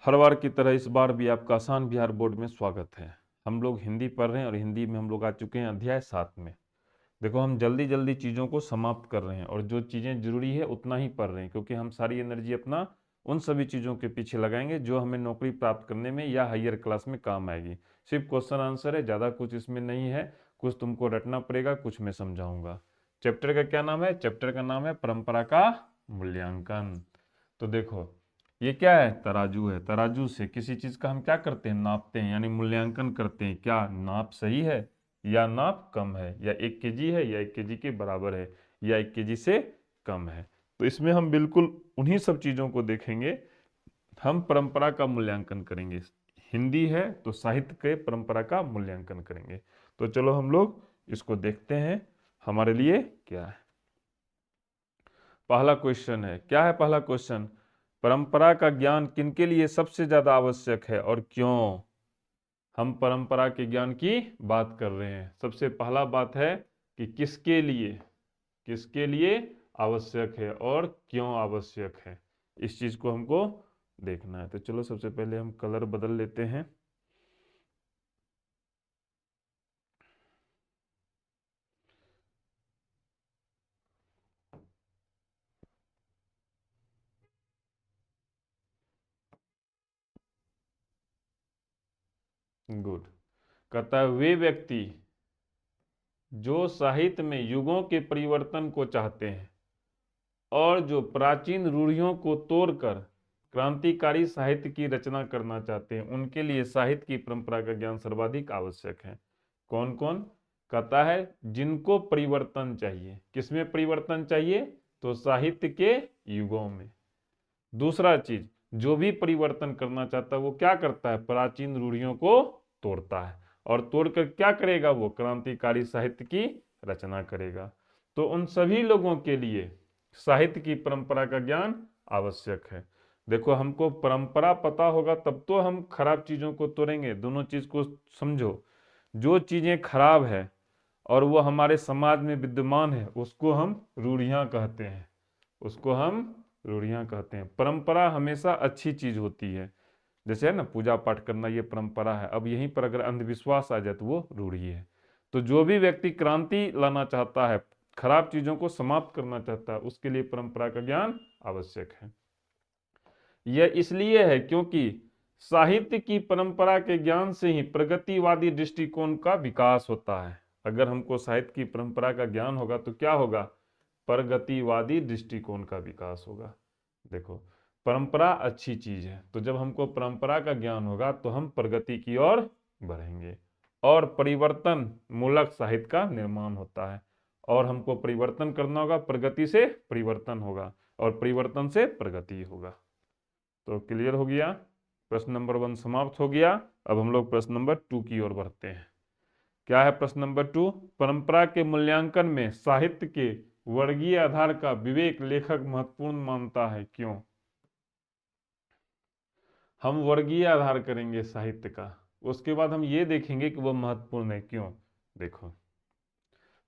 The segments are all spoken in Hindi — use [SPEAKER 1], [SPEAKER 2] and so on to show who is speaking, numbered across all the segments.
[SPEAKER 1] हर बार की तरह इस बार भी आपका आसान बिहार बोर्ड में स्वागत है। हम लोग हिंदी पढ़ रहे हैं और हिंदी में हम लोग आ चुके हैं अध्याय 7 में। देखो, हम जल्दी जल्दी चीज़ों को समाप्त कर रहे हैं और जो चीज़ें जरूरी है उतना ही पढ़ रहे हैं, क्योंकि हम सारी एनर्जी अपना उन सभी चीज़ों के पीछे लगाएंगे जो हमें नौकरी प्राप्त करने में या हायर क्लास में काम आएगी। सिर्फ क्वेश्चन आंसर है, ज़्यादा कुछ इसमें नहीं है। कुछ तुमको रटना पड़ेगा, कुछ मैं समझाऊंगा। चैप्टर का क्या नाम है? चैप्टर का नाम है परंपरा का मूल्यांकन। तो देखो, ये क्या है? तराजू है। तराजू से किसी चीज का हम क्या करते हैं? नापते हैं, यानी मूल्यांकन करते हैं। क्या नाप सही है या नाप कम है, या 1 kg है या 1 kg के बराबर है या 1 kg से कम है। तो इसमें हम बिल्कुल उन्हीं सब चीजों को देखेंगे। हम परंपरा का मूल्यांकन करेंगे। हिंदी है तो साहित्य के परंपरा का मूल्यांकन करेंगे। तो चलो हम लोग इसको देखते हैं हमारे लिए क्या है। पहला क्वेश्चन है, क्या है पहला क्वेश्चन? परंपरा का ज्ञान किनके लिए सबसे ज्यादा आवश्यक है और क्यों? हम परंपरा के ज्ञान की बात कर रहे हैं। सबसे पहला बात है कि किसके लिए आवश्यक है और क्यों आवश्यक है। इस चीज को हमको देखना है। तो चलो सबसे पहले हम कलर बदल लेते हैं। गुड। कहता है, वे व्यक्ति जो साहित्य में युगों के परिवर्तन को चाहते हैं और जो प्राचीन रूढ़ियों को तोड़कर क्रांतिकारी साहित्य की रचना करना चाहते हैं, उनके लिए साहित्य की परंपरा का ज्ञान सर्वाधिक आवश्यक है। कौन कौन? कहता है, जिनको परिवर्तन चाहिए। किसमें परिवर्तन चाहिए? तो साहित्य के युगों में। दूसरा चीज, जो भी परिवर्तन करना चाहता है वो क्या करता है? प्राचीन रूढ़ियों को तोड़ता है, और तोड़कर क्या करेगा? वो क्रांतिकारी साहित्य की रचना करेगा। तो उन सभी लोगों के लिए साहित्य की परंपरा का ज्ञान आवश्यक है। देखो, हमको परंपरा पता होगा तब तो हम खराब चीजों को तोड़ेंगे। दोनों चीज को समझो। जो चीजें खराब है और वो हमारे समाज में विद्यमान है, उसको हम रूढ़ियां कहते हैं। उसको हम रूढ़ियां कहते हैं। परंपरा हमेशा अच्छी चीज होती है। जैसे है ना, पूजा पाठ करना, ये परंपरा है। अब यहीं पर अगर अंधविश्वास आ जाए तो वो रूढ़ी है। तो जो भी व्यक्ति क्रांति लाना चाहता है, खराब चीजों को समाप्त करना चाहता है, उसके लिए परंपरा का ज्ञान आवश्यक है। यह इसलिए है क्योंकि साहित्य की परंपरा के ज्ञान से ही प्रगतिवादी दृष्टिकोण का विकास होता है। अगर हमको साहित्य की परंपरा का ज्ञान होगा तो क्या होगा? प्रगतिवादी दृष्टिकोण का विकास होगा। देखो, परंपरा अच्छी चीज है, तो जब हमको परंपरा का ज्ञान होगा तो हम प्रगति की ओर बढ़ेंगे और परिवर्तन मूलक साहित्य का निर्माण होता है। और हमको परिवर्तन करना होगा, प्रगति से परिवर्तन होगा और परिवर्तन से प्रगति होगा। तो क्लियर हो गया? प्रश्न नंबर 1 समाप्त हो गया। अब हम लोग प्रश्न नंबर 2 की ओर बढ़ते हैं। क्या है प्रश्न नंबर 2? परंपरा के मूल्यांकन में साहित्य के वर्गीय आधार का विवेक लेखक महत्वपूर्ण मानता है, क्यों? हम वर्गीय आधार करेंगे साहित्य का, उसके बाद हम ये देखेंगे कि वह महत्वपूर्ण है क्यों। देखो,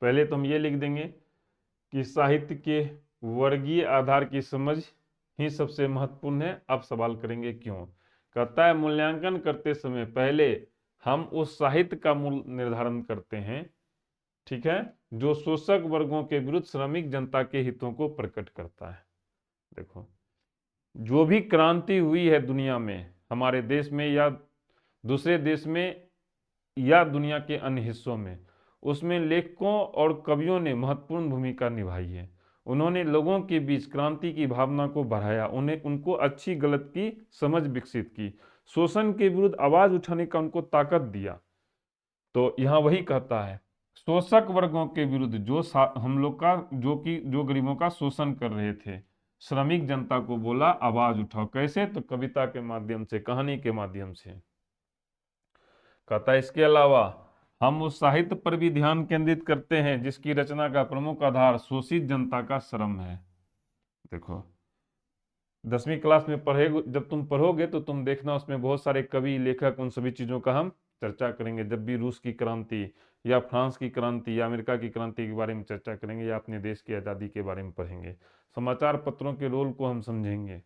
[SPEAKER 1] पहले तो हम ये लिख देंगे कि साहित्य के वर्गीय आधार की समझ ही सबसे महत्वपूर्ण है। अब सवाल करेंगे क्यों। कहता है, मूल्यांकन करते समय पहले हम उस साहित्य का मूल निर्धारण करते हैं, ठीक है, जो शोषक वर्गों के विरुद्ध श्रमिक जनता के हितों को प्रकट करता है। देखो, जो भी क्रांति हुई है दुनिया में, हमारे देश में या दूसरे देश में या दुनिया के अन्य हिस्सों में, उसमें लेखकों और कवियों ने महत्वपूर्ण भूमिका निभाई है। उन्होंने लोगों के बीच क्रांति की भावना को बढ़ाया, उन्हें उनको अच्छी गलत की समझ विकसित की, शोषण के विरुद्ध आवाज उठाने का उनको ताकत दिया। तो यहाँ वही कहता है, शोषक वर्गों के विरुद्ध जो हम लोग का जो गरीबों का शोषण कर रहे थे, श्रमिक जनता को बोला आवाज उठाओ। कैसे? तो कविता के माध्यम से, कहानी के माध्यम से। कहता है, इसके अलावा हम उस साहित्य पर भी ध्यान केंद्रित करते हैं जिसकी रचना का प्रमुख आधार शोषित जनता का श्रम है। देखो, 10वीं क्लास में पढ़े, जब तुम पढ़ोगे तो तुम देखना उसमें बहुत सारे कवि लेखक, उन सभी चीजों का हम चर्चा करेंगे। जब भी रूस की क्रांति या फ्रांस की क्रांति या अमेरिका की क्रांति के बारे में चर्चा करेंगे या अपने देश की आज़ादी के बारे में पढ़ेंगे, समाचार पत्रों के रोल को हम समझेंगे।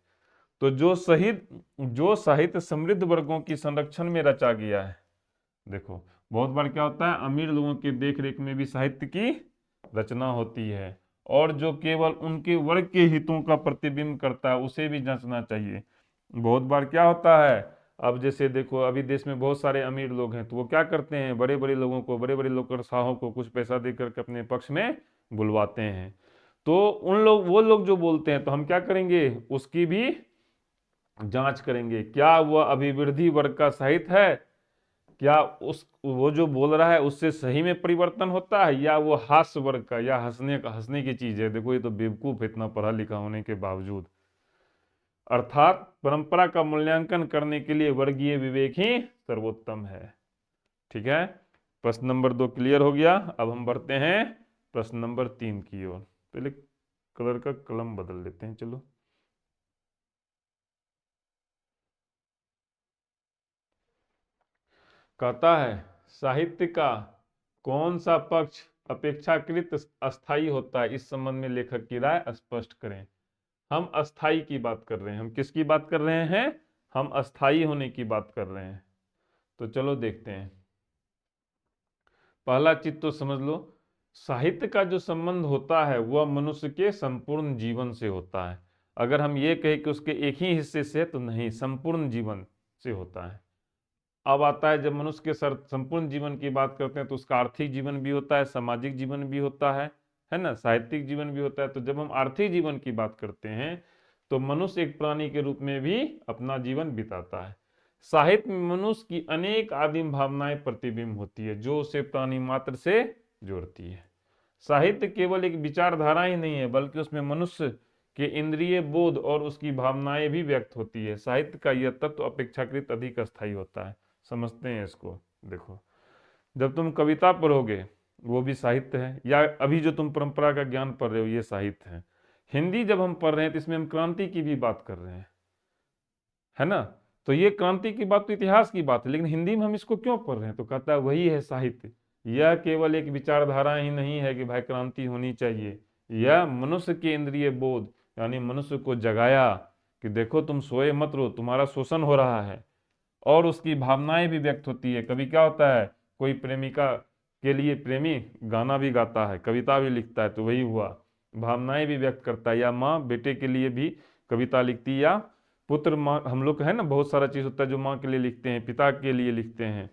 [SPEAKER 1] तो जो साहित्य समृद्ध वर्गों की संरक्षण में रचा गया है, देखो बहुत बार क्या होता है, अमीर लोगों के देख रेख में भी साहित्य की रचना होती है, और जो केवल उनके वर्ग के हितों का प्रतिबिंब करता है उसे भी जांचना चाहिए। बहुत बार क्या होता है, अब जैसे देखो अभी देश में बहुत सारे अमीर लोग हैं, तो वो क्या करते हैं, बड़े बड़े लोगों को, बड़े बड़े लोकरसाहों को कुछ पैसा देकर के अपने पक्ष में बुलवाते हैं। तो वो लोग जो बोलते हैं, तो हम क्या करेंगे, उसकी भी जांच करेंगे, क्या वह अभिवृद्धि वर्ग का साहित्य है, क्या वो जो बोल रहा है उससे सही में परिवर्तन होता है, या वो हास्य वर्ग का, या हंसने की चीज है। देखो ये तो बेवकूफ है इतना पढ़ा लिखा होने के बावजूद। अर्थात परंपरा का मूल्यांकन करने के लिए वर्गीय विवेक ही सर्वोत्तम है। ठीक है, प्रश्न नंबर 2 क्लियर हो गया। अब हम बढ़ते हैं प्रश्न नंबर 3 की ओर। पहले कलर का कलम बदल लेते हैं, चलो। कहता है, साहित्य का कौन सा पक्ष अपेक्षाकृत अस्थायी होता है, इस संबंध में लेखक की राय स्पष्ट करें। हम अस्थाई की बात कर रहे हैं, हम किसकी बात कर रहे हैं, हम अस्थाई होने की बात कर रहे हैं। तो चलो देखते हैं। पहला चीज तो समझ लो, साहित्य का जो संबंध होता है वह मनुष्य के संपूर्ण जीवन से होता है। अगर हम ये कहें कि उसके एक ही हिस्से से, तो नहीं, संपूर्ण जीवन से होता है। अब आता है, जब मनुष्य के संपूर्ण जीवन की बात करते हैं तो उसका आर्थिक जीवन भी होता है, सामाजिक जीवन भी होता है ना, साहित्यिक जीवन भी होता है। तो जब हम आर्थिक जीवन की बात करते हैं तो मनुष्य एक प्राणी के रूप में भी अपना जीवन बिताता है। साहित्य में मनुष्य की अनेक आदिम भावनाएं प्रतिबिंब होती है, जो उसे प्राणी मात्र से जोड़ती है। साहित्य केवल एक विचारधारा ही नहीं है, बल्कि उसमें मनुष्य के इंद्रिय बोध और उसकी भावनाएं भी व्यक्त होती है। साहित्य का यह तत्व अपेक्षाकृत अधिक अस्थायी होता है। समझते हैं इसको। देखो, जब तुम कविता पढ़ोगे वो भी साहित्य है, या अभी जो तुम परंपरा का ज्ञान पढ़ रहे हो ये साहित्य है। हिंदी जब हम पढ़ रहे हैं तो इसमें हम क्रांति की भी बात कर रहे हैं, है ना। तो ये क्रांति की बात तो इतिहास की बात है, लेकिन हिंदी में हम इसको क्यों पढ़ रहे हैं, तो कहता है वही है साहित्य। यह केवल एक विचारधारा ही नहीं है कि भाई क्रांति होनी चाहिए, यह मनुष्य के इंद्रिय बोध, यानी मनुष्य को जगाया कि देखो तुम सोए मत रहो, तुम्हारा शोषण हो रहा है। और उसकी भावनाएं भी व्यक्त होती है। कभी क्या होता है, कोई प्रेमिका के लिए प्रेमी गाना भी गाता है, कविता भी लिखता है, तो वही हुआ, भावनाएं भी व्यक्त करता है। या माँ बेटे के लिए भी कविता लिखती है, या पुत्र माँ, हम लोग है ना, बहुत सारा चीज होता है जो माँ के लिए लिखते हैं, पिता के लिए लिखते हैं,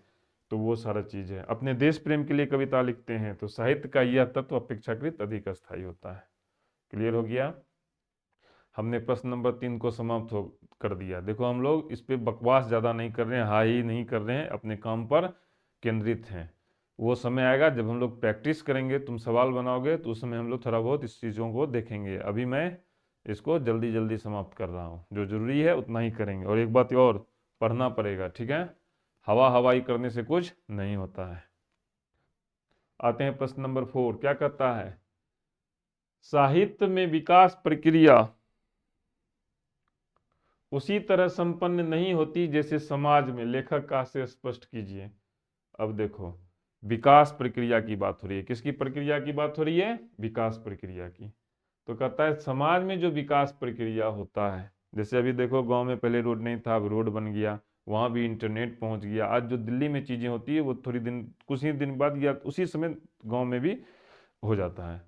[SPEAKER 1] तो वो सारा चीज है। अपने देश प्रेम के लिए कविता लिखते हैं। तो साहित्य का यह तत्व अपेक्षाकृत अधिक अस्थायी होता है। क्लियर हो गया। हमने प्रश्न नंबर 3 को समाप्त कर दिया। देखो हम लोग इस पे बकवास ज़्यादा नहीं कर रहे हैं, हाई नहीं कर रहे हैं, अपने काम पर केंद्रित हैं। वो समय आएगा जब हम लोग प्रैक्टिस करेंगे, तुम सवाल बनाओगे, तो उस समय हम लोग थोड़ा बहुत इस चीज़ों को देखेंगे। अभी मैं इसको जल्दी जल्दी समाप्त कर रहा हूँ, जो जरूरी है उतना ही करेंगे। और एक बात और, पढ़ना पड़ेगा, ठीक है, हवा हवाई करने से कुछ नहीं होता है। आते हैं प्रश्न नंबर 4, क्या कहता है, साहित्य में विकास प्रक्रिया उसी तरह संपन्न नहीं होती जैसे समाज में, लेखक का से स्पष्ट कीजिए। अब देखो, विकास प्रक्रिया की बात हो रही है, किसकी प्रक्रिया की बात हो रही है, विकास प्रक्रिया की। तो कहता है समाज में जो विकास प्रक्रिया होता है, जैसे अभी देखो गांव में पहले रोड नहीं था, अब रोड बन गया, वहां भी इंटरनेट पहुंच गया। आज जो दिल्ली में चीजें होती है वो थोड़ी दिन, कुछ ही दिन बाद या उसी समय गांव में भी हो जाता है।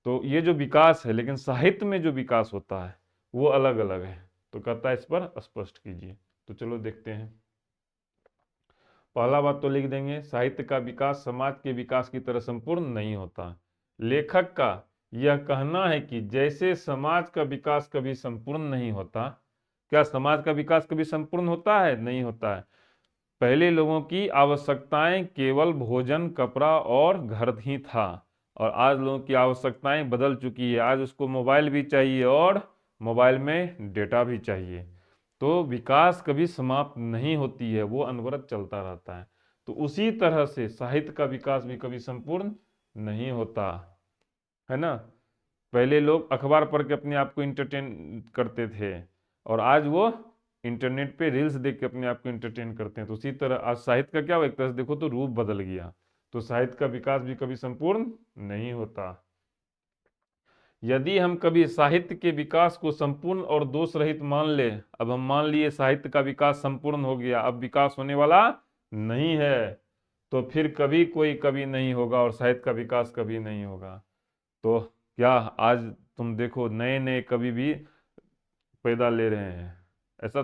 [SPEAKER 1] तो ये जो विकास है, लेकिन साहित्य में जो विकास होता है वो अलग अलग है। तो कहता है इस पर स्पष्ट कीजिए। तो चलो देखते हैं। पहला बात तो लिख देंगे, साहित्य का विकास समाज के विकास की तरह संपूर्ण नहीं होता। लेखक का यह कहना है कि जैसे समाज का विकास कभी संपूर्ण नहीं होता, क्या समाज का विकास कभी संपूर्ण होता है, नहीं होता है। पहले लोगों की आवश्यकताएं केवल भोजन, कपड़ा और घर ही था, और आज लोगों की आवश्यकताएं बदल चुकी है। आज उसको मोबाइल भी चाहिए और मोबाइल में डेटा भी चाहिए। तो विकास कभी समाप्त नहीं होती है, वो अनवरत चलता रहता है। तो उसी तरह से साहित्य का विकास भी कभी संपूर्ण नहीं होता, है ना। पहले लोग अखबार पढ़ के अपने आप को इंटरटेन करते थे, और आज वो इंटरनेट पे रील्स देख के अपने आप को इंटरटेन करते हैं। तो उसी तरह आज साहित्य का क्या हुआ, एक तरह से देखो तो रूप बदल गया। तो साहित्य का विकास भी कभी संपूर्ण नहीं होता। यदि हम कभी साहित्य के विकास को संपूर्ण और दोष रहित मान ले, अब हम मान लिए साहित्य का विकास संपूर्ण हो गया, अब विकास होने वाला नहीं है, तो फिर कभी कोई कवि नहीं होगा और साहित्य का विकास कभी नहीं होगा। तो क्या आज तुम देखो नए नए कवि भी पैदा ले रहे हैं, ऐसा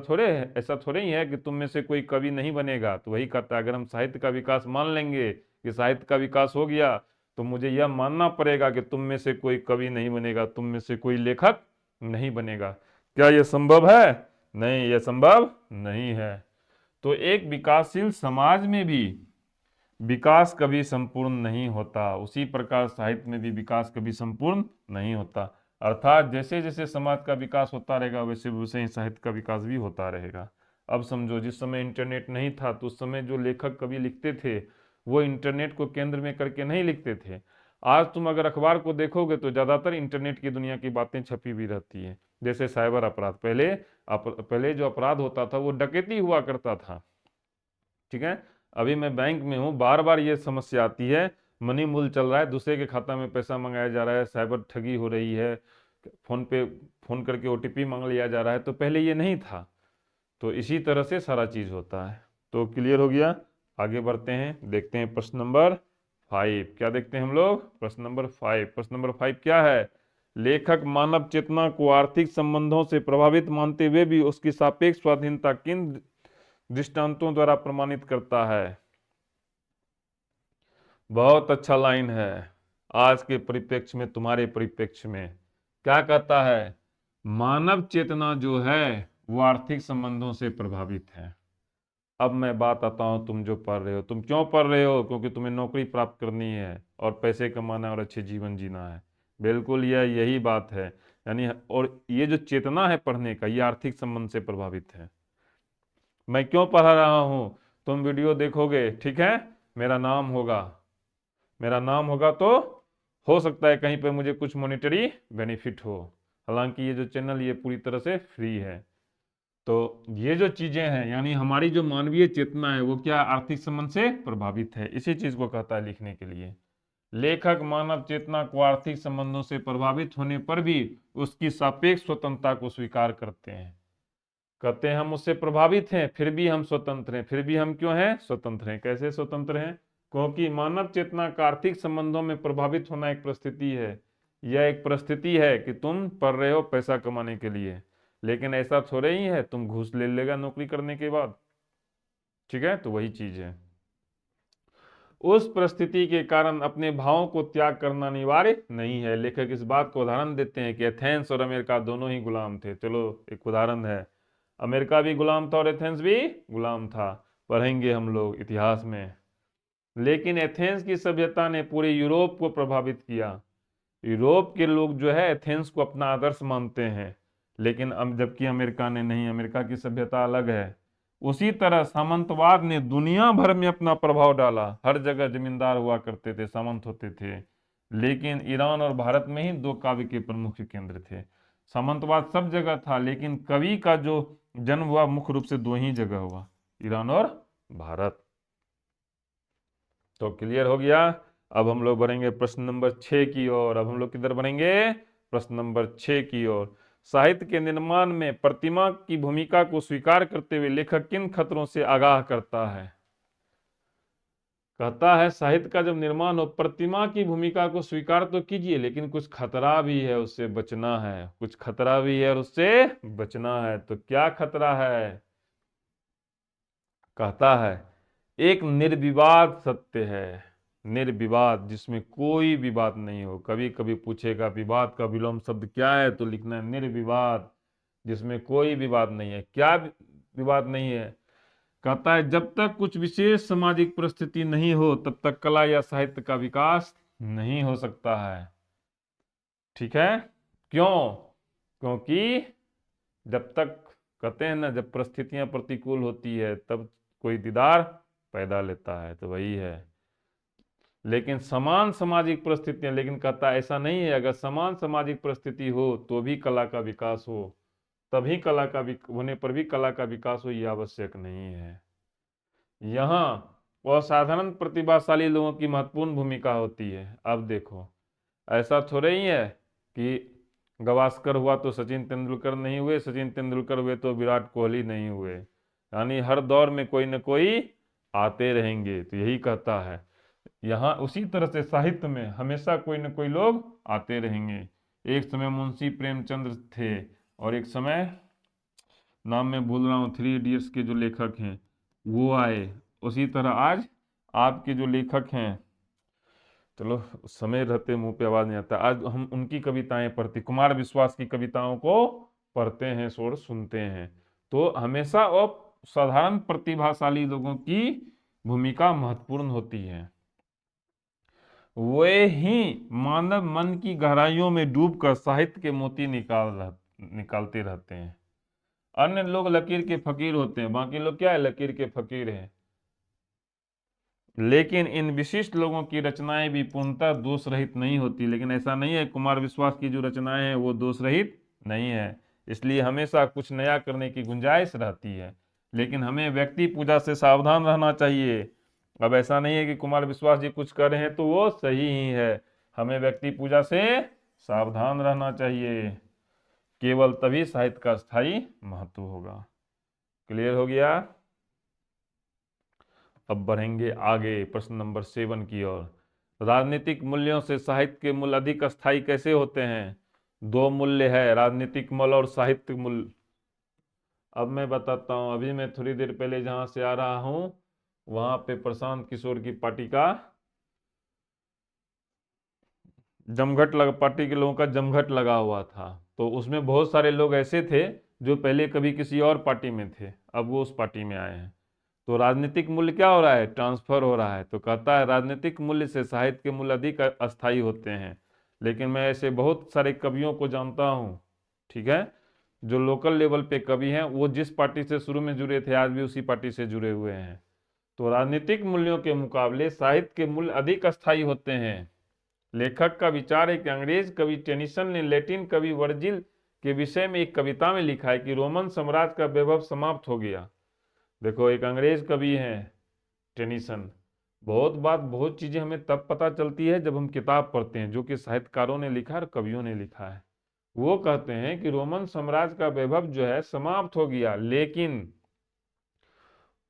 [SPEAKER 1] थोड़े ही है कि तुम में से कोई कवि नहीं बनेगा। तो वही कहता है, अगर हम साहित्य का विकास मान लेंगे कि साहित्य का विकास हो गया, तो मुझे यह मानना पड़ेगा कि तुम में से कोई कवि नहीं बनेगा, तुम में से कोई लेखक नहीं बनेगा। क्या यह संभव है? नहीं, यह संभव नहीं है। तो एक विकासशील समाज में भी विकास कभी संपूर्ण नहीं होता, उसी प्रकार साहित्य में भी विकास कभी संपूर्ण नहीं होता। अर्थात जैसे जैसे समाज का विकास होता रहेगा वैसे वैसे ही साहित्य का विकास भी होता रहेगा। अब समझो, जिस समय इंटरनेट नहीं था तो उस समय जो लेखक कवि लिखते थे वो इंटरनेट को केंद्र में करके नहीं लिखते थे। आज तुम अगर अखबार को देखोगे तो ज्यादातर इंटरनेट की दुनिया की बातें छपी भी रहती है। जैसे साइबर अपराध, पहले जो अपराध होता था वो डकैती हुआ करता था, ठीक है। अभी मैं बैंक में हूँ, बार बार ये समस्या आती है, मनी मूल चल रहा है, दूसरे के खाता में पैसा मंगाया जा रहा है, साइबर ठगी हो रही है, फोन पे फोन करके ओटीपी मांग लिया जा रहा है। तो पहले ये नहीं था। तो इसी तरह से सारा चीज होता है। तो क्लियर हो गया? आगे बढ़ते हैं, देखते हैं प्रश्न नंबर 5। क्या देखते हैं हम लोग? प्रश्न नंबर 5। प्रश्न नंबर 5 क्या है? लेखक मानव चेतना को आर्थिक संबंधों से प्रभावित मानते हुए भी उसकी सापेक्ष स्वाधीनता किन दृष्टांतों द्वारा प्रमाणित करता है? बहुत अच्छा लाइन है। आज के परिप्रेक्ष्य में, तुम्हारे परिप्रेक्ष्य में क्या कहता है? मानव चेतना जो है वो आर्थिक संबंधों से प्रभावित है। अब मैं बात आता हूं, तुम जो पढ़ रहे हो, तुम क्यों पढ़ रहे हो? क्योंकि तुम्हें नौकरी प्राप्त करनी है और पैसे कमाना है और अच्छे जीवन जीना है। बिल्कुल यही बात है। यानी और ये जो चेतना है पढ़ने का, ये आर्थिक संबंध से प्रभावित है। मैं क्यों पढ़ा रहा हूं? तुम वीडियो देखोगे, ठीक है, मेरा नाम होगा, मेरा नाम होगा तो हो सकता है कहीं पे मुझे कुछ मॉनेटरी बेनिफिट हो। हालांकि ये जो चैनल ये पूरी तरह से फ्री है। तो ये जो चीजें हैं, यानी हमारी जो मानवीय चेतना है वो क्या आर्थिक संबंध से प्रभावित है, इसी चीज को कहता है लिखने के लिए। लेखक मानव चेतना को आर्थिक संबंधों से प्रभावित होने पर भी उसकी सापेक्ष स्वतंत्रता को स्वीकार करते हैं। कहते हैं हम उससे प्रभावित हैं फिर भी हम स्वतंत्र हैं। फिर भी हम क्यों हैं? स्वतंत्र हैं। कैसे स्वतंत्र हैं? क्योंकि मानव चेतना का आर्थिक संबंधों में प्रभावित होना एक परिस्थिति है। यह एक परिस्थिति है कि तुम पढ़ रहे हो पैसा कमाने के लिए, लेकिन ऐसा थोड़े ही है तुम घूस ले लेगा नौकरी करने के बाद, ठीक है। तो वही चीज है, उस परिस्थिति के कारण अपने भावों को त्याग करना अनिवार्य नहीं है। लेखक इस बात को उदाहरण देते हैं कि एथेंस और अमेरिका दोनों ही गुलाम थे। चलो एक उदाहरण है, अमेरिका भी गुलाम था और एथेंस भी गुलाम था, पढ़ेंगे हम लोग इतिहास में। लेकिन एथेंस की सभ्यता ने पूरे यूरोप को प्रभावित किया। यूरोप के लोग जो है एथेंस को अपना आदर्श मानते हैं, लेकिन अब जबकि अमेरिका ने नहीं, अमेरिका की सभ्यता अलग है। उसी तरह सामंतवाद ने दुनिया भर में अपना प्रभाव डाला। हर जगह जमींदार हुआ करते थे, सामंत होते थे, लेकिन ईरान और भारत में ही दो काव्य के प्रमुख केंद्र थे। सामंतवाद सब जगह था, लेकिन कवि का जो जन्म हुआ मुख्य रूप से दो ही जगह हुआ, ईरान और भारत। तो क्लियर हो गया? अब हम लोग बढ़ेंगे प्रश्न नंबर 6 की ओर। अब हम लोग किधर बढ़ेंगे? प्रश्न नंबर 6 की ओर। साहित्य के निर्माण में प्रतिमा की भूमिका को स्वीकार करते हुए लेखक किन खतरों से आगाह करता है? कहता है साहित्य का जब निर्माण हो, प्रतिमा की भूमिका को स्वीकार तो कीजिए, लेकिन कुछ खतरा भी है, उससे बचना है। कुछ खतरा भी है और उससे बचना है। तो क्या खतरा है? कहता है एक निर्विवाद सत्य है, निर्विवाद, जिसमें कोई विवाद नहीं हो। कभी कभी पूछेगा विवाद का विलोम शब्द क्या है, तो लिखना है निर्विवाद, जिसमें कोई विवाद नहीं है। क्या विवाद नहीं है? कहता है जब तक कुछ विशेष सामाजिक परिस्थिति नहीं हो तब तक कला या साहित्य का विकास नहीं हो सकता है, ठीक है। क्यों? क्योंकि जब तक, कहते हैं ना, जब परिस्थितियां प्रतिकूल होती है तब कोई दीदार पैदा लेता है, तो वही है। लेकिन समान सामाजिक परिस्थितियां, लेकिन कहता है ऐसा नहीं है, अगर समान सामाजिक परिस्थिति हो तो भी कला का विकास हो, तभी कला का होने पर भी कला का विकास हो, यह आवश्यक नहीं है। यहाँ असाधारण प्रतिभाशाली लोगों की महत्वपूर्ण भूमिका होती है। अब देखो, ऐसा थोड़ा ही है कि गावस्कर हुआ तो सचिन तेंदुलकर नहीं हुए, सचिन तेंदुलकर हुए तो विराट कोहली नहीं हुए, यानी हर दौर में कोई न कोई आते रहेंगे, तो यही कहता है। यहाँ उसी तरह से साहित्य में हमेशा कोई न कोई लोग आते रहेंगे। एक समय मुंशी प्रेमचंद्र थे, और एक समय, नाम मैं भूल रहा हूँ, 3 इडियट्स के जो लेखक हैं वो आए। उसी तरह आज आपके जो लेखक हैं, चलो समय रहते मुंह पे आवाज नहीं आता, आज हम उनकी कविताएं पढ़ते, कुमार विश्वास की कविताओं को पढ़ते हैं और सुनते हैं। तो हमेशा असाधारण प्रतिभाशाली लोगों की भूमिका महत्वपूर्ण होती है। वे ही मानव मन की गहराइयों में डूबकर साहित्य के मोती निकालते रहते हैं। अन्य लोग लकीर के फकीर होते हैं, बाकी लोग क्या है, लकीर के फकीर हैं। लेकिन इन विशिष्ट लोगों की रचनाएं भी पूर्णतः दोष रहित नहीं होती। लेकिन ऐसा नहीं है, कुमार विश्वास की जो रचनाएं हैं वो दोष रहित नहीं है, इसलिए हमेशा कुछ नया करने की गुंजाइश रहती है। लेकिन हमें व्यक्ति पूजा से सावधान रहना चाहिए। अब ऐसा नहीं है कि कुमार विश्वास जी कुछ कर रहे हैं तो वो सही ही है, हमें व्यक्ति पूजा से सावधान रहना चाहिए। केवल तभी साहित्य का स्थायी महत्व होगा। क्लियर हो गया? अब बढ़ेंगे आगे प्रश्न नंबर 7 की ओर। राजनीतिक मूल्यों से साहित्य के मूल्य अधिक स्थायी कैसे होते हैं? 2 मूल्य है, राजनीतिक मूल्य और साहित्यिक मूल्य। अब मैं बताता हूं, अभी मैं थोड़ी देर पहले जहां से आ रहा हूं वहां पे प्रशांत किशोर की पार्टी का पार्टी के लोगों का जमघट लगा हुआ था। तो उसमें बहुत सारे लोग ऐसे थे जो पहले कभी किसी और पार्टी में थे, अब वो उस पार्टी में आए हैं। तो राजनीतिक मूल्य क्या हो रहा है, ट्रांसफर हो रहा है। तो कहता है राजनीतिक मूल्य से साहित्य के मूल्य अधिक अस्थायी होते हैं। लेकिन मैं ऐसे बहुत सारे कवियों को जानता हूँ, ठीक है, जो लोकल लेवल पे कवि हैं, वो जिस पार्टी से शुरू में जुड़े थे आज भी उसी पार्टी से जुड़े हुए हैं। तो राजनीतिक मूल्यों के मुकाबले साहित्य के मूल्य अधिक अस्थायी होते हैं। लेखक का विचार है कि अंग्रेज कवि टेनिसन ने लैटिन कवि वर्जिल के विषय में एक कविता में लिखा है कि रोमन साम्राज्य का वैभव समाप्त हो गया। देखो, एक अंग्रेज कवि हैं टेनिसन। बहुत चीजें हमें तब पता चलती है जब हम किताब पढ़ते हैं जो कि साहित्यकारों ने लिखा है और कवियों ने लिखा है। वो कहते हैं कि रोमन साम्राज्य का वैभव जो है समाप्त हो गया, लेकिन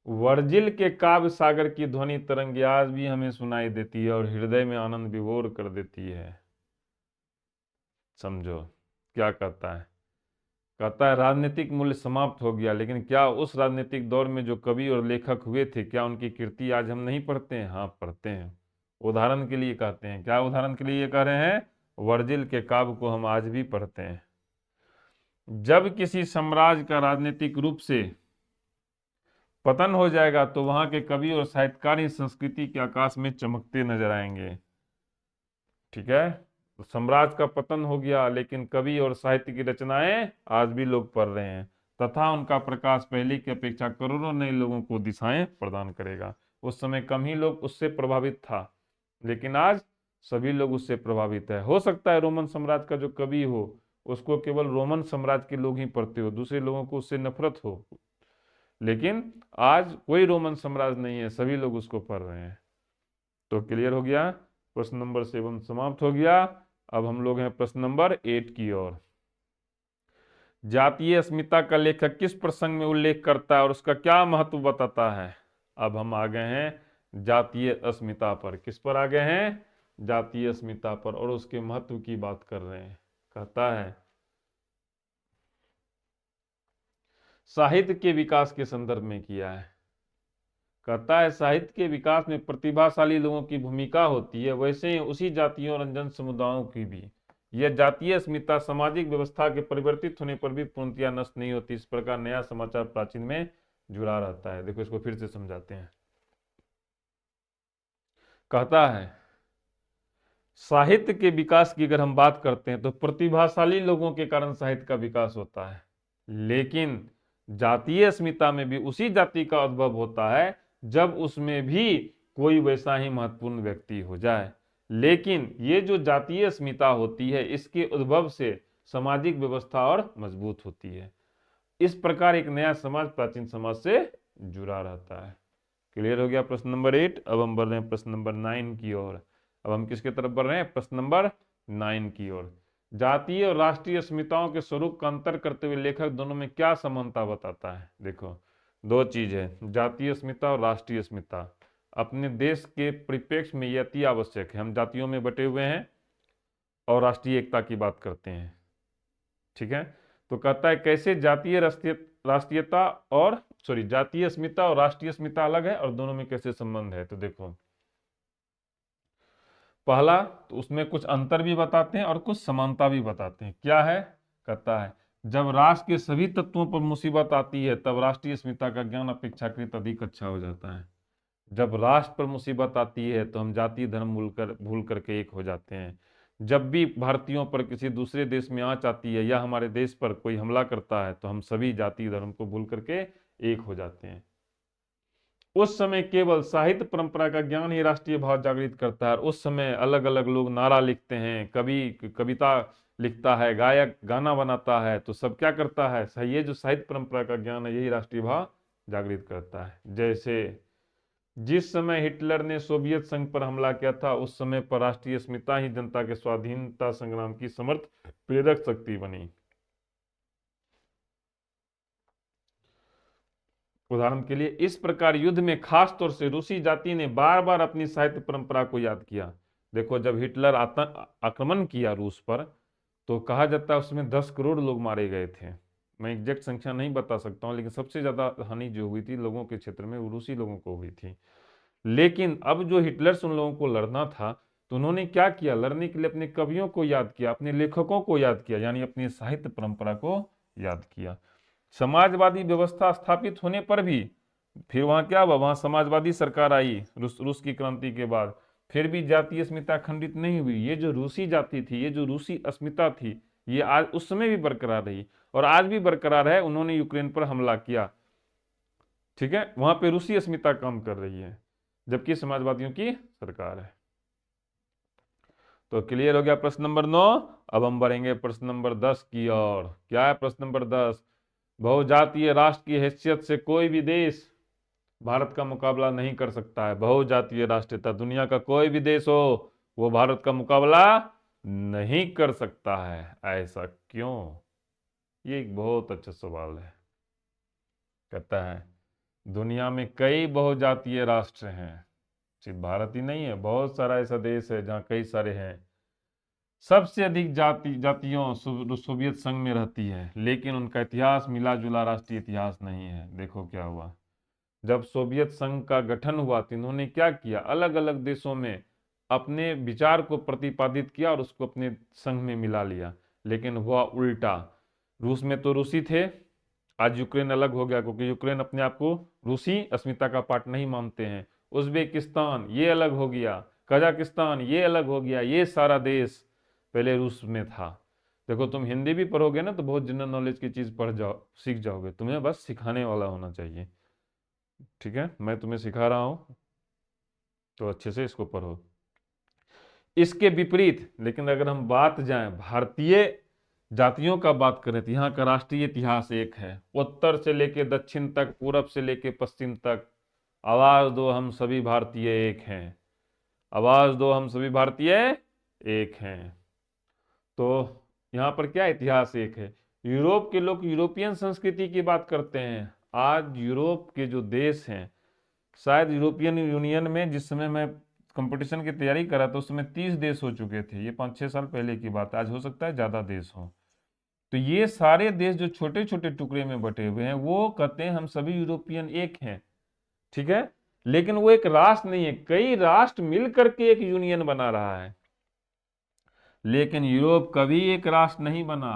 [SPEAKER 1] वर्जिल के काव्य सागर की ध्वनि तरंग आज भी हमें सुनाई देती है और हृदय में आनंद विभोर कर देती है। समझो क्या कहता है। कहता है राजनीतिक मूल्य समाप्त हो गया, लेकिन क्या उस राजनीतिक दौर में जो कवि और लेखक हुए थे, क्या उनकी कृति आज हम नहीं पढ़ते हैं? हाँ, पढ़ते हैं। उदाहरण के लिए कहते हैं, क्या उदाहरण के लिए कह रहे हैं? वर्जिल के काव्य को हम आज भी पढ़ते हैं। जब किसी साम्राज्य का राजनीतिक रूप से पतन हो जाएगा तो वहां के कवि और साहित्यकार ही संस्कृति के आकाश में चमकते नजर आएंगे। ठीक है, तो साम्राज्य का पतन हो गया, लेकिन कवि और साहित्य की रचनाएं आज भी लोग पढ़ रहे हैं, तथा उनका प्रकाश पहले की अपेक्षा करोड़ों नए लोगों को दिशाएं प्रदान करेगा। उस समय कम ही लोग उससे प्रभावित था, लेकिन आज सभी लोग उससे प्रभावित है। हो सकता है रोमन साम्राज्य का जो कवि हो उसको केवल रोमन साम्राज्य के लोग ही पढ़ते हो, दूसरे लोगों को उससे नफरत हो, लेकिन आज कोई रोमन साम्राज्य नहीं है, सभी लोग उसको पढ़ रहे हैं। तो क्लियर हो गया, प्रश्न नंबर 7 समाप्त हो गया। अब हम लोग हैं प्रश्न नंबर 8 की ओर। जातीय अस्मिता का लेखक किस प्रसंग में उल्लेख करता है और उसका क्या महत्व बताता है? अब हम आ गए हैं जातीय अस्मिता पर। किस पर आ गए हैं? जातीय अस्मिता पर, और उसके महत्व की बात कर रहे हैं। कहता है साहित्य के विकास के संदर्भ में किया है। कहता है साहित्य के विकास में प्रतिभाशाली लोगों की भूमिका होती है, वैसे ही उसी जातियों और जन समुदायों की भी। यह जातीय अस्मिता सामाजिक व्यवस्था के परिवर्तित होने पर भी पूर्णतया नष्ट नहीं होती। इस प्रकार नया समाचार प्राचीन में जुड़ा रहता है। देखो, इसको फिर से समझाते हैं। कहता है साहित्य के विकास की अगर हम बात करते हैं तो प्रतिभाशाली लोगों के कारण साहित्य का विकास होता है, लेकिन जातीय अस्मिता में भी उसी जाति का उद्भव होता है जब उसमें भी कोई वैसा ही महत्वपूर्ण व्यक्ति हो जाए। लेकिन ये जो जातीय अस्मिता होती है, इसके उद्भव से सामाजिक व्यवस्था और मजबूत होती है। इस प्रकार एक नया समाज प्राचीन समाज से जुड़ा रहता है। क्लियर हो गया प्रश्न नंबर 8। अब हम बढ़ रहे हैं प्रश्न नंबर 9 की ओर। अब हम किसके तरफ बढ़ रहे हैं? प्रश्न नंबर 9 की ओर। जातीय और राष्ट्रीय अस्मिताओं के स्वरूप का अंतर करते हुए लेखक दोनों में क्या समानता बताता है। देखो, दो चीज है, जातीय अस्मिता और राष्ट्रीय अस्मिता। अपने देश के परिप्रेक्ष्य में यह अति आवश्यक है। हम जातियों में बटे हुए हैं और राष्ट्रीय एकता की बात करते हैं, ठीक है। तो कहता है कैसे जातीय राष्ट्रीयता और जातीय अस्मिता और राष्ट्रीय अस्मिता अलग है और दोनों में कैसे संबंध है। तो देखो, पहला तो उसमें कुछ अंतर भी बताते हैं और कुछ समानता भी बताते हैं। क्या है, कहता है जब राष्ट्र के सभी तत्वों पर मुसीबत आती है तब राष्ट्रीय अस्मिता का ज्ञान अपेक्षाकृत अधिक अच्छा हो जाता है। जब राष्ट्र पर मुसीबत आती है तो हम जाति धर्म भूल करके एक हो जाते हैं। जब भी भारतीयों पर किसी दूसरे देश में आंच आती है या हमारे देश पर कोई हमला करता है तो हम सभी जाति धर्म को भूल करके एक हो जाते हैं। उस समय केवल साहित्य परंपरा का ज्ञान ही राष्ट्रीय भाव जागृत करता है। उस समय अलग अलग लोग नारा लिखते हैं, कवि कविता लिखता है, गायक गाना बनाता है, तो सब क्या करता है, ये जो साहित्य परंपरा का ज्ञान है यही राष्ट्रीय भाव जागृत करता है। जैसे जिस समय हिटलर ने सोवियत संघ पर हमला किया था उस समय पर राष्ट्रीय अस्मिता ही जनता के स्वाधीनता संग्राम की समर्थ प्रेरक शक्ति बनी। उदाहरण के लिए इस प्रकार युद्ध में खास तौर से रूसी जाति ने बार बार अपनी साहित्य परंपरा को याद किया। देखो, जब हिटलर आक्रमण किया रूस पर तो कहा जाता है उसमें 10 करोड़ लोग मारे गए थे। मैं एग्जैक्ट संख्या नहीं बता सकता हूँ, लेकिन सबसे ज्यादा हानि जो हुई थी लोगों के क्षेत्र में वो रूसी लोगों को हुई थी। लेकिन अब जो हिटलर से उन लोगों को लड़ना था तो उन्होंने क्या किया, लड़ने के लिए अपने कवियों को याद किया, अपने लेखकों को याद किया, यानी अपनी साहित्य परंपरा को याद किया। समाजवादी व्यवस्था स्थापित होने पर भी फिर वहां क्या हुआ, वहां समाजवादी सरकार आई रूस की क्रांति के बाद, फिर भी जातीय अस्मिता खंडित नहीं हुई। ये जो रूसी जाति थी, ये जो रूसी अस्मिता थी, ये आज उस समय भी बरकरार रही और आज भी बरकरार है। उन्होंने यूक्रेन पर हमला किया, ठीक है, वहां पे रूसी अस्मिता काम कर रही है जबकि समाजवादियों की सरकार है। तो क्लियर हो गया प्रश्न नंबर 9। अब हम बढ़ेंगे प्रश्न नंबर 10 की ओर। क्या है प्रश्न नंबर 10, बहुजातीय राष्ट्र की हैसियत से कोई भी देश भारत का मुकाबला नहीं कर सकता है। बहुजातीय राष्ट्रीयता, दुनिया का कोई भी देश हो वो भारत का मुकाबला नहीं कर सकता है। ऐसा क्यों, ये एक बहुत अच्छा सवाल है। कहता है दुनिया में कई बहुजातीय राष्ट्र हैं, सिर्फ भारत ही नहीं है, बहुत सारा ऐसा देश है जहाँ कई सारे हैं। सबसे अधिक जातियों सोवियत संघ में रहती है, लेकिन उनका इतिहास मिला जुला राष्ट्रीय इतिहास नहीं है। देखो क्या हुआ, जब सोवियत संघ का गठन हुआ तो इन्होंने क्या किया, अलग अलग देशों में अपने विचार को प्रतिपादित किया और उसको अपने संघ में मिला लिया। लेकिन हुआ उल्टा, रूस में तो रूसी थे, आज यूक्रेन अलग हो गया क्योंकि यूक्रेन अपने आप को रूसी अस्मिता का पार्ट नहीं मानते हैं। उज्बेकिस्तान ये अलग हो गया, कजाकिस्तान ये अलग हो गया, ये सारा देश पहले रूस में था। देखो, तुम हिंदी भी पढ़ोगे ना तो बहुत जनरल नॉलेज की चीज पढ़ जाओ, सीख जाओगे, तुम्हें बस सिखाने वाला होना चाहिए, ठीक है। मैं तुम्हें सिखा रहा हूं तो अच्छे से इसको पढ़ो। इसके विपरीत लेकिन अगर हम बात जाएं भारतीय जातियों का बात करें तो यहाँ का राष्ट्रीय इतिहास एक है, उत्तर से लेके दक्षिण तक, पूरब से लेके पश्चिम तक। आवाज दो हम सभी भारतीय एक हैं, आवाज दो हम सभी भारतीय एक हैं। तो यहाँ पर क्या इतिहास एक है। यूरोप के लोग यूरोपियन संस्कृति की बात करते हैं। आज यूरोप के जो देश हैं, शायद यूरोपियन यूनियन में जिस समय मैं कंपटीशन की तैयारी कर रहा था उस समय 30 देश हो चुके थे, ये 5-6 साल पहले की बात है, आज हो सकता है ज्यादा देश हो। तो ये सारे देश जो छोटे छोटे टुकड़े में बटे हुए हैं वो कहते हैं हम सभी यूरोपियन एक हैं, ठीक है। लेकिन वो एक राष्ट्र नहीं है, कई राष्ट्र मिल करके एक यूनियन बना रहा है। लेकिन यूरोप कभी एक राष्ट्र नहीं बना,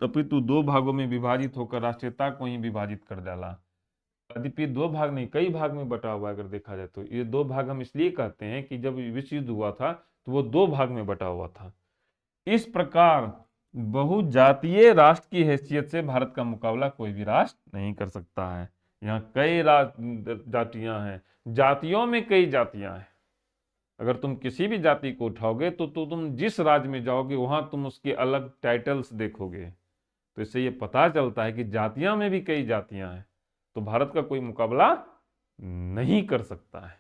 [SPEAKER 1] अपितु दो भागों में विभाजित होकर राष्ट्रीयता को ही विभाजित कर डाला। यद्यपि दो भाग नहीं कई भाग में बटा हुआ है। अगर देखा जाए तो ये दो भाग हम इसलिए कहते हैं कि जब विश्व युद्ध हुआ था तो वो दो भाग में बटा हुआ था। इस प्रकार बहुजातीय राष्ट्र की हैसियत से भारत का मुकाबला कोई भी राष्ट्र नहीं कर सकता है। यहाँ कई जातियां हैं, जातियों में कई जातियां हैं। अगर तुम किसी भी जाति को उठाओगे तो तुम जिस राज्य में जाओगे वहां तुम उसके अलग टाइटल्स देखोगे, तो इससे ये पता चलता है कि जातियां में भी कई जातियां हैं, तो भारत का कोई मुकाबला नहीं कर सकता है।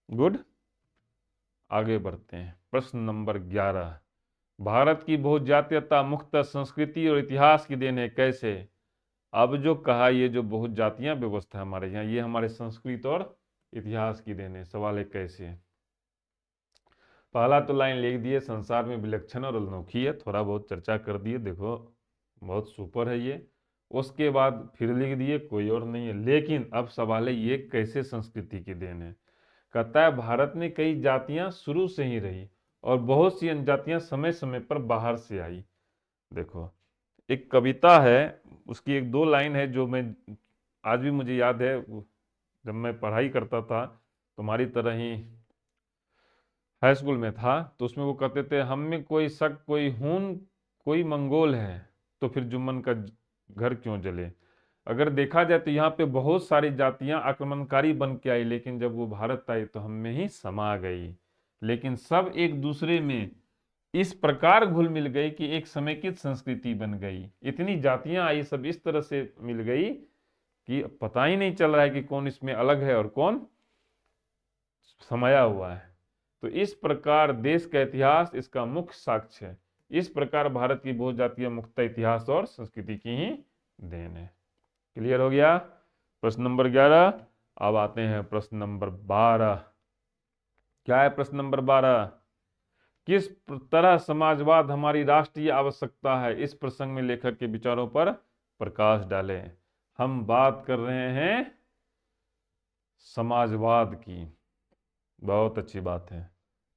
[SPEAKER 1] गुड, आगे बढ़ते हैं प्रश्न नंबर 11। भारत की बहुजातीयता मुख्यतः संस्कृति और इतिहास की देन है। कैसे? अब जो कहा, ये जो बहुजातीय व्यवस्था हमारे यहाँ, ये हमारे संस्कृति और इतिहास की देन है। सवाल है कैसे? पहला तो लाइन लिख दिए, संसार में विलक्षण और अनोखी है, थोड़ा बहुत चर्चा कर दिए, देखो बहुत सुपर है ये। उसके बाद फिर लिख दिए कोई और नहीं है, लेकिन अब सवाल है ये कैसे संस्कृति की देन है। कहता है भारत में कई जातियां शुरू से ही रही और बहुत सी जनजातियां समय समय पर बाहर से आई। देखो एक कविता है, उसकी एक दो लाइन है जो मैं आज भी मुझे याद है, जब मैं पढ़ाई करता था तुम्हारी तरह ही हाई स्कूल में था, तो उसमें वो कहते थे, हम में कोई शक कोई खून कोई मंगोल है, तो फिर जुम्मन का घर क्यों जले। अगर देखा जाए तो यहाँ पे बहुत सारी जातियां आक्रमणकारी बन के आई, लेकिन जब वो भारत आई तो हम में ही समा गई। लेकिन सब एक दूसरे में इस प्रकार घुल मिल गई कि एक समेकित संस्कृति बन गई। इतनी जातियां आई, सब इस तरह से मिल गई कि पता ही नहीं चल रहा है कि कौन इसमें अलग है और कौन समाया हुआ है। तो इस प्रकार देश का इतिहास इसका मुख्य साक्ष्य है। इस प्रकार भारत की बहुजातीय मुख्यतः इतिहास और संस्कृति की ही देन है। क्लियर हो गया प्रश्न नंबर 11। अब आते हैं प्रश्न नंबर 12। क्या है प्रश्न नंबर 12? किस तरह समाजवाद हमारी राष्ट्रीय आवश्यकता है, इस प्रसंग में लेखक के विचारों पर प्रकाश डालें। हम बात कर रहे हैं समाजवाद की। बहुत अच्छी बात है।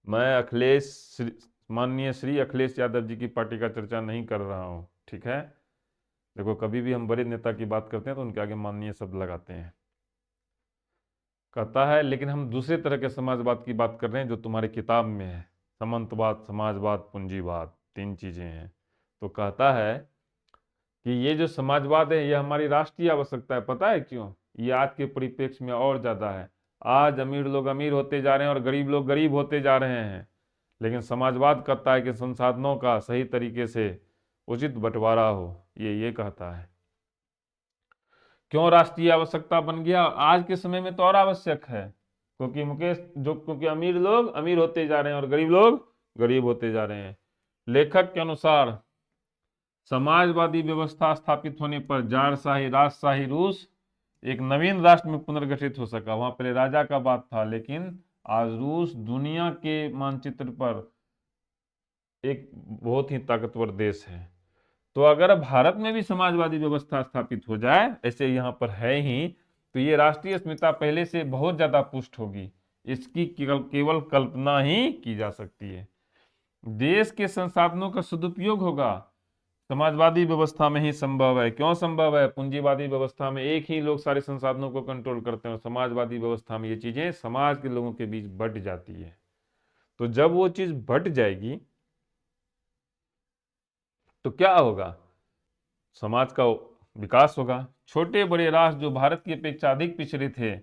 [SPEAKER 1] मैं माननीय श्री अखिलेश यादव जी की पार्टी का चर्चा नहीं कर रहा हूं, ठीक है। देखो कभी भी हम बड़े नेता की बात करते हैं तो उनके आगे माननीय शब्द लगाते हैं। कहता है लेकिन हम दूसरे तरह के समाजवाद की बात कर रहे हैं जो तुम्हारी किताब में है। सामंतवाद, समाजवाद, पूंजीवाद, तीन चीजें हैं। तो कहता है कि ये जो समाजवाद है ये हमारी राष्ट्रीय आवश्यकता है। पता है क्यों? ये आज के परिप्रेक्ष्य में और ज्यादा है। आज अमीर लोग अमीर होते जा रहे हैं और गरीब लोग गरीब होते जा रहे हैं, लेकिन समाजवाद कहता है कि संसाधनों का सही तरीके से उचित बंटवारा हो। ये कहता है। क्यों राष्ट्रीय आवश्यकता बन गया? आज के समय में तो और आवश्यक है, क्योंकि अमीर लोग अमीर होते जा रहे हैं और गरीब लोग गरीब होते जा रहे हैं। लेखक के अनुसार समाजवादी व्यवस्था स्थापित होने पर जारशाही राजशाही रूस एक नवीन राष्ट्र में पुनर्गठित हो सका। वहां पहले राजा का बात था, लेकिन आज रूस दुनिया के मानचित्र पर एक बहुत ही ताकतवर देश है। तो अगर भारत में भी समाजवादी व्यवस्था स्थापित हो जाए, ऐसे यहाँ पर है ही, तो ये राष्ट्रीय अस्मिता पहले से बहुत ज्यादा पुष्ट होगी। इसकी केवल कल्पना ही की जा सकती है। देश के संसाधनों का सदुपयोग होगा, समाजवादी व्यवस्था में ही संभव है। क्यों संभव है? पूंजीवादी व्यवस्था में एक ही लोग सारे संसाधनों को कंट्रोल करते हैं, और समाजवादी व्यवस्था में ये चीजें समाज के लोगों के बीच बंट जाती है। तो जब वो चीज बंट जाएगी तो क्या होगा? समाज का विकास होगा। छोटे बड़े राष्ट्र जो भारत की अपेक्षा अधिक पिछड़े थे,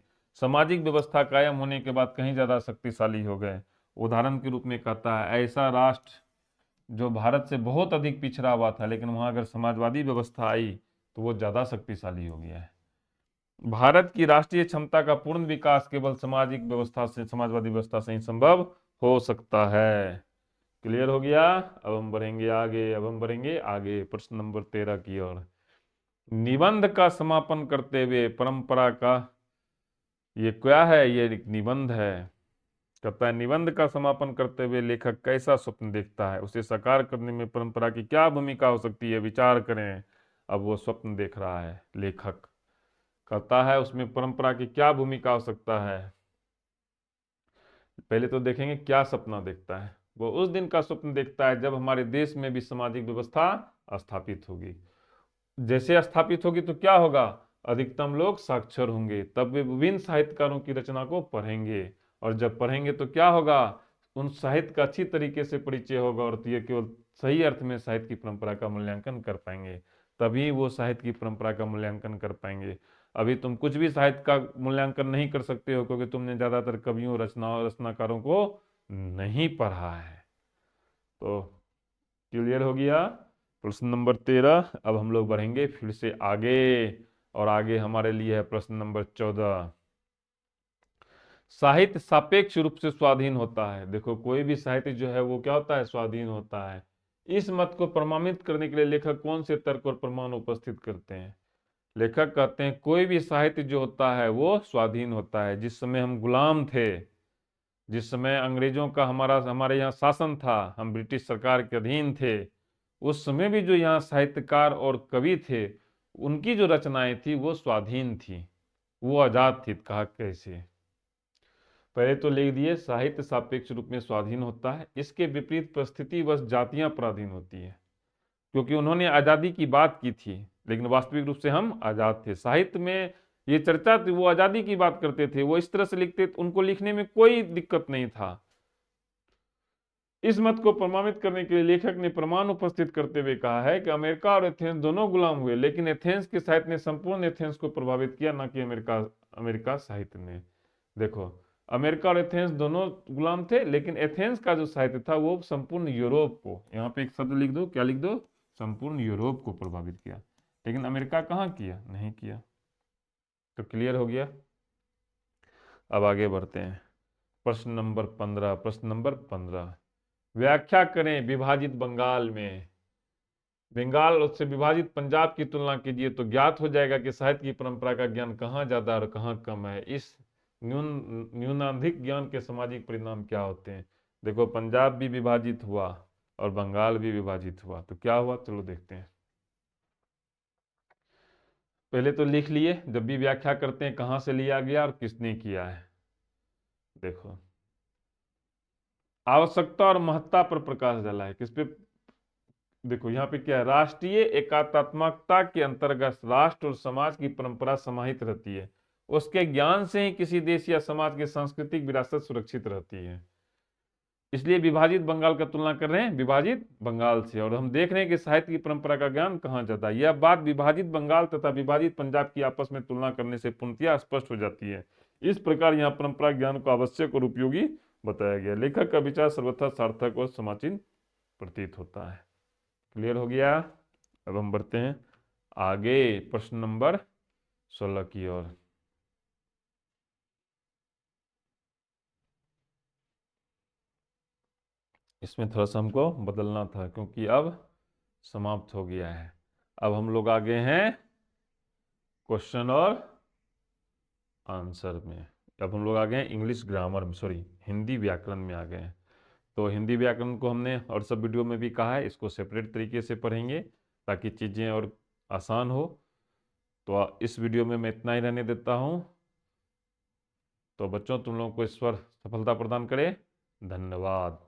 [SPEAKER 1] सामाजिक व्यवस्था कायम होने के बाद कहीं ज्यादा शक्तिशाली हो गए। उदाहरण के रूप में कहता है, ऐसा राष्ट्र जो भारत से बहुत अधिक पिछड़ा हुआ था, लेकिन वहां अगर समाजवादी व्यवस्था आई तो वो ज्यादा शक्तिशाली हो गया है। भारत की राष्ट्रीय क्षमता का पूर्ण विकास केवल सामाजिक व्यवस्था से, समाजवादी व्यवस्था से ही संभव हो सकता है। क्लियर हो गया? अब हम बढ़ेंगे आगे। प्रश्न नंबर 13 की ओर। निबंध का समापन करते हुए परंपरा का, ये क्या है? ये एक निबंध है। कहता है निबंध का समापन करते हुए लेखक कैसा स्वप्न देखता है, उसे साकार करने में परंपरा की क्या भूमिका हो सकती है, विचार करें। अब वो स्वप्न देख रहा है लेखक, कहता है उसमें परंपरा की क्या भूमिका हो सकता है। पहले तो देखेंगे क्या सपना देखता है। वो उस दिन का स्वप्न देखता है जब हमारे देश में भी सामाजिक व्यवस्था स्थापित होगी। जैसे स्थापित होगी तो क्या होगा? अधिकतम लोग साक्षर होंगे, तब वे विभिन्न साहित्यकारों की रचना को पढ़ेंगे, और जब पढ़ेंगे तो क्या होगा? उन साहित्य का अच्छी तरीके से परिचय होगा, और तो ये केवल सही अर्थ में साहित्य की परंपरा का मूल्यांकन कर पाएंगे। तभी वो साहित्य की परंपरा का मूल्यांकन कर पाएंगे। अभी तुम कुछ भी साहित्य का मूल्यांकन नहीं कर सकते हो, क्योंकि तुमने ज्यादातर कवियों रचनाकारों को नहीं पढ़ा है। तो क्लियर हो गया प्रश्न नंबर 13। अब हम लोग बढ़ेंगे फिर से आगे, और आगे हमारे लिए है प्रश्न नंबर 14। साहित्य सापेक्ष रूप से स्वाधीन होता है। देखो कोई भी साहित्य जो है वो क्या होता है? स्वाधीन होता है। इस मत को प्रमाणित करने के लिए लेखक कौन से तर्क और प्रमाण उपस्थित करते हैं? लेखक कहते हैं कोई भी साहित्य जो होता है वो स्वाधीन होता है। जिस समय हम गुलाम थे, जिस समय अंग्रेजों का हमारे यहाँ शासन था, हम ब्रिटिश सरकार के अधीन थे, उस समय भी जो यहाँ साहित्यकार और कवि थे, उनकी जो रचनाएं थी वो स्वाधीन थी, वो आजाद थी। कहा कैसे? पहले तो लिख दिए साहित्य सापेक्ष रूप में स्वाधीन होता है, इसके विपरीत परिस्थितिवश जातियां पराधीन होती है। क्योंकि उन्होंने आजादी की बात की थी, लेकिन वास्तविक रूप से हम आजाद थे। साहित्य में ये चर्चा थी, वो आजादी की बात करते थे, वो इस तरह से लिखते, उनको लिखने में कोई दिक्कत नहीं था। इस मत को प्रमाणित करने के लिए लेखक ने प्रमाण उपस्थित करते हुए कहा है कि अमेरिका और एथेंस दोनों गुलाम हुए, लेकिन एथेंस के साहित्य ने संपूर्ण एथेंस को प्रभावित किया, न कि अमेरिका साहित्य ने। देखो, अमेरिका और एथेंस दोनों गुलाम थे, लेकिन एथेंस का जो साहित्य था वो संपूर्ण यूरोप को, यहाँ पे एक शब्द लिख दो, क्या लिख दो? संपूर्ण यूरोप को प्रभावित किया। लेकिन अमेरिका कहाँ किया? नहीं किया। तो क्लियर हो गया। अब आगे बढ़ते हैं। प्रश्न नंबर 15। व्याख्या करें विभाजित बंगाल में बंगाल से विभाजित पंजाब की तुलना कीजिए तो ज्ञात हो जाएगा कि साहित्य की परंपरा का ज्ञान कहाँ ज्यादा और कहाँ कम है। इस न्यूनाधिक ज्ञान के सामाजिक परिणाम क्या होते हैं? देखो, पंजाब भी विभाजित हुआ और बंगाल भी विभाजित हुआ, तो क्या हुआ? चलो देखते हैं। पहले तो लिख लिए, जब भी व्याख्या करते हैं कहां से लिया गया और किसने किया है। देखो, आवश्यकता और महत्ता पर प्रकाश डाला है। किस पे? देखो यहाँ पे क्या है, राष्ट्रीय एकात्मकता के अंतर्गत राष्ट्र और समाज की परंपरा समाहित रहती है। उसके ज्ञान से ही किसी देश या समाज की सांस्कृतिक विरासत सुरक्षित रहती है। इसलिए विभाजित बंगाल का तुलना कर रहे हैं विभाजित बंगाल से, और हम देख रहे हैं कि साहित्य की परंपरा का ज्ञान कहाँ जाता है। यह बात विभाजित बंगाल तथा विभाजित पंजाब की आपस में तुलना करने से पूर्णतया स्पष्ट हो जाती है। इस प्रकार यहाँ परंपरा ज्ञान को आवश्यक और उपयोगी बताया गया। लेखक का विचार सर्वथा सार्थक और समाचीन प्रतीत होता है। क्लियर हो गया। अब हम बढ़ते हैं आगे प्रश्न नंबर 16 की ओर। इसमें थोड़ा सा हमको बदलना था क्योंकि अब समाप्त हो गया है। अब हम लोग आगे हैं क्वेश्चन और आंसर में। अब हम लोग आ गए हैं इंग्लिश ग्रामर में, सॉरी हिंदी व्याकरण में आ गए हैं। तो हिंदी व्याकरण को हमने और सब वीडियो में भी कहा है, इसको सेपरेट तरीके से पढ़ेंगे ताकि चीज़ें और आसान हो। तो इस वीडियो में मैं इतना ही रहने देता हूँ। तो बच्चों, तुम लोगों को ईश्वर सफलता प्रदान करे। धन्यवाद।